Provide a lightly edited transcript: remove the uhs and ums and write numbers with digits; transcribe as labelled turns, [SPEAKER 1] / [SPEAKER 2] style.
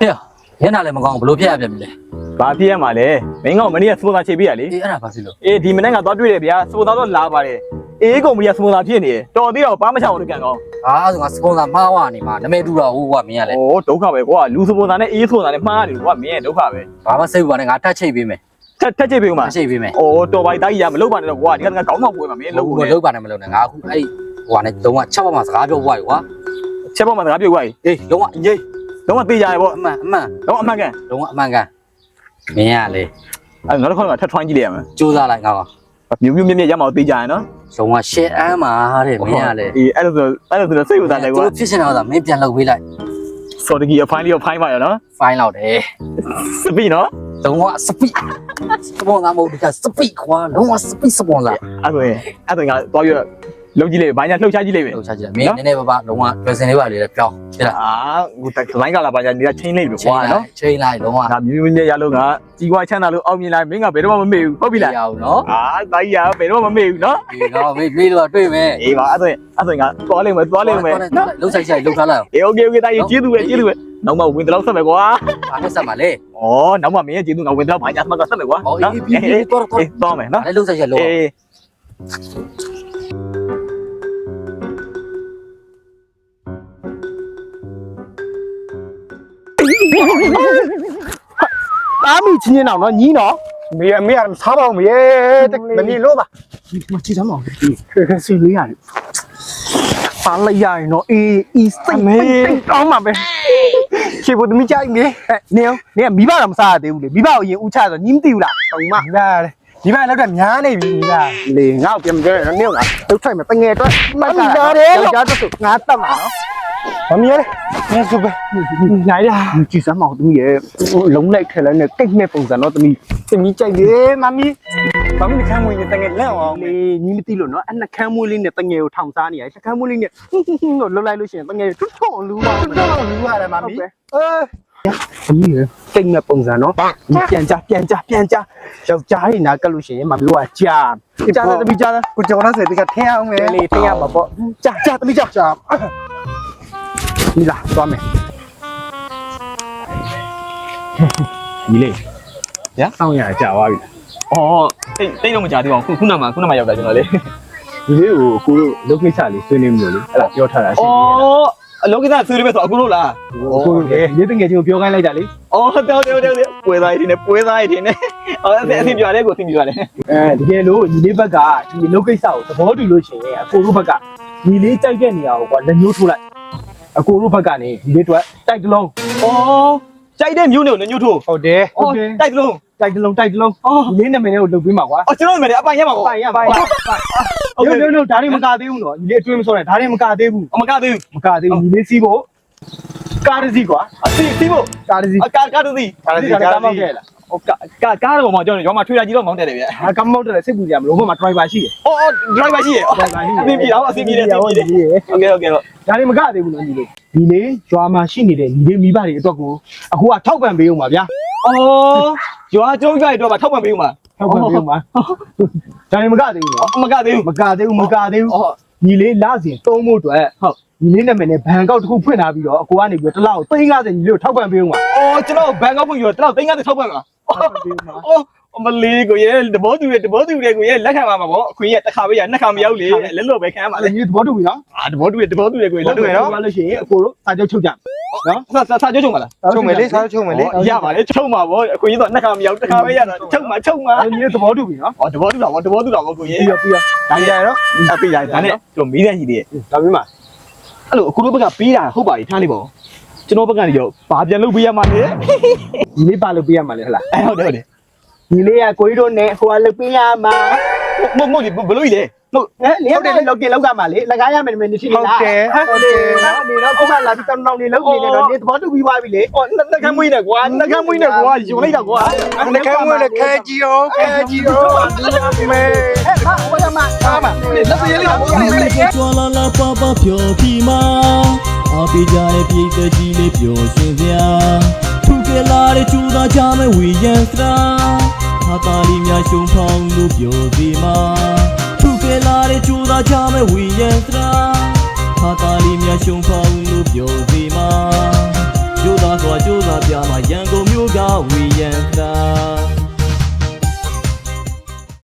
[SPEAKER 1] ဟဲ့ညနာလည်းမကောင်းဘလို့ဖြစ်ရပြန်ပြီလေ
[SPEAKER 2] ဘာဖြစ်ရမှာလဲမင်းကမနေ့ကစပိုသာချိန်ပေးရလေ
[SPEAKER 1] အေးအဲ့ဒါဘာဖြစ်လို့
[SPEAKER 2] ဒီမနေ့ကသွားတွေ့တယ်ဗျာစပိုသာတော့လာပါတယ်ကုမ္ပဏီကစပိုသာဖြစ်နေတယ်တော်သေးတော့ဘာမှမချအောင်ကန်ကောင်း
[SPEAKER 1] အဲ့ဒါငါစပွန်ဆာမှားဝနေမှာနာမည်တူတာဟုတ်ကွာမင်းကလေ
[SPEAKER 2] ဒုက္ခပဲကွာလူစပိုသာနဲ့စပိုသာနဲ့မှားတယ်ကွာမင်းရဲ့ဒုက္ခပဲ
[SPEAKER 1] ဘာမှစိတ်ဘူးပါနဲ့ငါထက်ချိတ်ပေးမယ်
[SPEAKER 2] ထက်ချိတ်ပေးဦးမှာ
[SPEAKER 1] ချိတ်ပေးမယ်
[SPEAKER 2] တော်ပါသားကြီးရမလုပ်ပါနဲ့တော့ကွာဒီကခေါင်းမောက်ပွဲမှာမင်း
[SPEAKER 1] လုပ်ပါနဲ့မလုပ်နဲ့ငါအခုအဲ့ဟိုကနေလုံးဝ6ပတ်မှစကားပြောပွားပြီကွာ
[SPEAKER 2] 6ပတ်မှစကားပြောပွားပြီ
[SPEAKER 1] အေးလုံးဝအေး
[SPEAKER 2] လုံးဝသိကြရပေါ့
[SPEAKER 1] အမှန်
[SPEAKER 2] လုံးဝအမှန်ကန်
[SPEAKER 1] လုံးဝအမှန်ကန်မင်းကလေ
[SPEAKER 2] အဲ့နောက်တစ်ခါကထပ်ထွန်းကြည့်လိုက်ရမယ်
[SPEAKER 1] စူးစမ်းလိုက်ငါပါ
[SPEAKER 2] မြူးမြက်ရမအောင်သိကြရနော်
[SPEAKER 1] လုံးဝရှယ်အမ်းမှာတဲ့မင်းကလေ
[SPEAKER 2] အဲ့လိုဆိုစိတ်ဝင်စားတယ်ကွာ
[SPEAKER 1] ဖြစ်ရှင်တော့မင်းပြန်လုပ်ပေးလိုက်
[SPEAKER 2] စော်တကြီးအဖိုင်းလေးကိုဖိုင်းပါရနော်
[SPEAKER 1] ဖိုင်းလောက်တယ်
[SPEAKER 2] စပီနော်
[SPEAKER 1] လုံးဝစပီစပွန်ဆာမဟုတ်ဘူးစပီခွာလုံးဝစပီစပွန်ဆာ
[SPEAKER 2] အဲ့ဒါငါသွားပြီးလုံးကြည့်လိုက်ဘာညာလှုပ်ရှားကြည့်လိုက်ပဲ
[SPEAKER 1] လှုပ်ရှားကြည့်မင်းနည်းနည်းပါလုံးဝလွယ်စင်လေးပါလေပြောင်းဖြစ်လား
[SPEAKER 2] ဟိုလိုင်းကလာပါညာနေချင်းလိုက်ပြီကွာနော်
[SPEAKER 1] ချင်းလိုက်လုံးဝ
[SPEAKER 2] ဒါမြူးမြက်ရလို့ကကြီးွားချမ်းသာလို့အောင်မြင်လာမင်းကဘယ်တော့မှမမေ့ဘူးဟုတ်ပြီလား
[SPEAKER 1] ရအောင်နော်
[SPEAKER 2] သားကြီးကဘယ်တော့မှမမေ့ဘူးနော်
[SPEAKER 1] ဒီတော့မေ့လို့တွေ့မယ်
[SPEAKER 2] အေးပါအဲ့ဒါငါသွားလိမ့်မယ်
[SPEAKER 1] နော်လှုပ်ဆိုင်လှုပ်ထားလိုက်
[SPEAKER 2] โอเคသားကြီးကျေးဇူးပဲနောက်မှဝင်တော့ဆက်မယ်ကွာ
[SPEAKER 1] ဘာနဲ့ဆက်မှာလဲ
[SPEAKER 2] နောက်မှမင်းရဲ့ကျေးဇူးငါဝင်တော့ဘာညာဆက်မှာဆက်မယ်ကွာ
[SPEAKER 1] နော်အေး
[SPEAKER 2] တော့မယ်နော်
[SPEAKER 1] အဲ့လှုပ်ဆိုင်လှုပ်
[SPEAKER 3] အားမီချင်းအောင်နော်ညီးနော်မေစားပါဦးမေမနေလို့ပါမကြည့်စမ်းပါဦးခဲစီလေးရတယ်ပါလိုက်ရရင်နော်အေးစိတ်မေးတောင်းပါပဲချေဖို့သမီးကြိုက်နေနေမိဘတော့မစားရသေးဘူးလေမိဘကိုရင်ဥချဆိုညီးမသိဘူးလားတုံမဒါလေမိဘလောက်တော့များနေပြီမိဘလေငါ့ကိုပြန်ပြောရတော့နေငါတုတ်ထိုက်မယ်တငယ်အတွက်မတ်တာတယ်ကြားတော့ငါတတ်မှာနော်မမီးလေနေစပနိုင်လားကြည့်စမ်းမအောင်သမီးရဲ့လုံးလိုက်ထဲလိုက်နဲ့ကိတ်မဲ့ပုံစံတော့သမီးကြိုက်တယ်မမီးဘာမှမခံမွေးနေတငယ်လက်အောင်လေညီမသိလို့နော်အဲ့နှခမ်းမွေးလေးနဲ့တငယ်ကိုထောင်စားနေရနှခမ်းမွေးလေးနဲ့လို့လှုပ်လိုက်လို့ရှိရင်တငယ်ထွတ်ထွတ်လူပါထွတ်လူရတယ်မမီးသမီးရဲ့ကိတ်မဲ့ပုံစံနော်ပြန်ကြယောက်ျားတွေနာကလို့ရှိရင်မမီးကကြားတယ်သမီးကြားတယ်ကိုကျော်တော့စေတကထင်းအောင်မယ်လေထင်းရမှာပေါ့ကြားသမီးကြားဒီလားသွားမယ်ဒီလေရအောင်ရကြာသွားပြီ
[SPEAKER 2] တိတ်တော့မကြသေးပါဘူးခုနမှရောက်တာကျွန်တော်လေ
[SPEAKER 3] ဒီလေးကိုကိုတို့လုပ်ကိစ္စလေးဆွေးနွေးမျိုးလေအဲ့ဒါပြောထားတာရှိတယ်
[SPEAKER 2] အလုပ်ကိစ္စဆွေးနွေးမယ်ဆိုအခုလို့လား
[SPEAKER 3] ကိုလေရေးတငယ်ချင်းကိုပြောခိုင်းလိုက်တာလေ
[SPEAKER 2] တော်ပွဲသားရည်တင်နေအဆင်ပြရတယ်ကိုအဆင်ပြရတယ်
[SPEAKER 3] တကယ်လို့ညီလေးဘက်ကဒီလုပ်ကိစ္စကိုသဘောတူလို့ရှိရင်အကိုတို့ဘက်ကညီလေးကြိုက်တဲ့နေရာကိုကွာလက်ညှိုးထိုးလိုက်အကိုတို့ဘက်ကနေဒီလေးတွေ့တိုက်တလုံး
[SPEAKER 2] ကြိုက်တဲ့မျိုးနဲ့ညှို့ထိုး
[SPEAKER 3] ဟုတ်တယ်
[SPEAKER 2] တိုက်တလုံး
[SPEAKER 3] ဒီလေးနာမည်လေးကိုလုပ်ပေးမှာကွာ
[SPEAKER 2] ကျွန်တော်နာမည်လေးအပိုင်ရမှာကွာ
[SPEAKER 3] ပိုင်ဟုတ်ဒါတွေမကသေးဘူးနော်ဒီလေးအတွင်းမစောနဲ့ဒါတွေမကသေးဘူး
[SPEAKER 2] မကသေးဘူး
[SPEAKER 3] ဒီလေးစီးဖို့ကားတစ်စီးကွာ
[SPEAKER 2] စီးဖို့
[SPEAKER 3] ကားတစ်စီး
[SPEAKER 2] ကားမောက်ခဲ့လားကားတော့မှကျွန်တော်ရောမှာထွေးလာကြီးတော့မောင်းတက်တယ်ဗျ
[SPEAKER 3] ။ကားမောက်တက်တယ်စိတ်ပူကြမလို့ဟိုမှာ driver ရှိတယ်
[SPEAKER 2] ။ driver ရှိတယ်။အဆင်ပြေတယ်။ဟုတ်ကဲ့။
[SPEAKER 3] ဒါတွေမကသေးဘူးနော်ဒီလေးရွာမှာရှိနေတဲ့ညီလေးမိဘတွေအတွက်ကိုအခုကထောက်ပံ့ပေးအောင်ပါဗျာ
[SPEAKER 2] ။ရွာကျုံးကြိုက်တော့ထောက်ပံ့ပေးအောင်ပါ
[SPEAKER 3] ။ဒါတွေမကသေးဘူးနော်
[SPEAKER 2] ။မကသေးဘူး
[SPEAKER 3] ။ညီလေးလစဉ်သုံးဖို့အတွက်ညီလေးနာမည်နဲ့ဘန်ကောက်တစ်ခုဖွင့်ထားပြီးတော့အကိုကနေပြီးတော့တစ်လောက်350ညီလေးကိုထောက်ပံ့ပေးအောင်ပါ
[SPEAKER 2] ။ကျွန်တော်ဘန်ကောက်ဖွင့်ပြီးတော့တစ်လောက်350ထောက်ပံ့ပါ။မလေးကိုရဲ့တဘောတူတွေကိုရဲ့လက်ခံပါမှာပေါ့အခွင့်ရတစ်ခါပဲရနှစ်ခါမရောက်လေလက်လွတ်ပဲခံပါလေ
[SPEAKER 3] ညီသဘောတူပြီနော်
[SPEAKER 2] တဘောတူတွေကိုလက်လွတ်နော်
[SPEAKER 3] ဘာလို့ရှိရင်အကိုတို့စာချုပ်ချုပ်ကြ
[SPEAKER 2] နော်စာချုပ်ချုပ်မလား
[SPEAKER 3] ချုပ်မယ်လေစာချုပ်ချုပ်မယ်လေ
[SPEAKER 2] ရပါလေချုပ်မှာပေါ့အခွင့်ရတော့နှစ်ခါမရောက်တစ်ခါပဲရတော့ချုပ်မှာ
[SPEAKER 3] ညီသဘောတူပြီနော်
[SPEAKER 2] သဘောတူတာပေါ့ကိုရဲ့
[SPEAKER 3] ပြီးတော့
[SPEAKER 2] ဒါကြရတော့ပြီးရတယ်ဒါနဲ့ကျွန်တော်မီးတဲ့ရှိသေးတယ်
[SPEAKER 3] ဒါပြီးမှ
[SPEAKER 2] အဲ့လိုအခုတို့ဘက်ကပေးတာဟုတ်ပါပြီထားနေပေါ့ကျွန်တော်ဘက်ကနေရောဘာပြန်လုပ်ပေးရမှာလဲ
[SPEAKER 3] ဒီလေးပါလုပ်ပေးရမှာလေဟလား
[SPEAKER 2] ဟုတ်တယ်
[SPEAKER 3] ဒီလေးကကိုကြီးတို့နဲ့ဟိုကလုပ်ပေးရမှာ
[SPEAKER 2] မဟုတ်ဘလို့လေ
[SPEAKER 3] ဟုတ်လေလောက်ကလောက်ကမှာလေလကားရမယ်မင်းနေရှိလားဟုတ်တယ်နေတော့ခုမှလာပြီးတောင်းနေလုပ်နေတယ်တော့နေသဘောတူပြီးသွားပြီလေ
[SPEAKER 2] နှကမ်းမွေးနဲ့ကွာယုံလိုက်တာကွာ
[SPEAKER 3] နှကမ်းမွေးနဲ့ခဲကြီးရောမေဟဲ့ဝါမလက်စရလေး
[SPEAKER 4] ကြွာလာလာပါပါပျော်ပြီးမှအပိကြရဲ့ပြည်သက်ကြီးလေးပျော်ရွှင်စရာထုကလာတဲ့ကျူသာကြမဲ့ဝီရန်စရာဟာတာလီများရှုံဖောင်းလို့ပျော်ပြီးမှထုကလာတဲ့ကျူသာကြမဲ့ဝီရန်စရာဟာတာလီများရှုံဖောင်းလို့ပျော်ပြီးမှကျူသာစွာကျူသာပြ မှာရ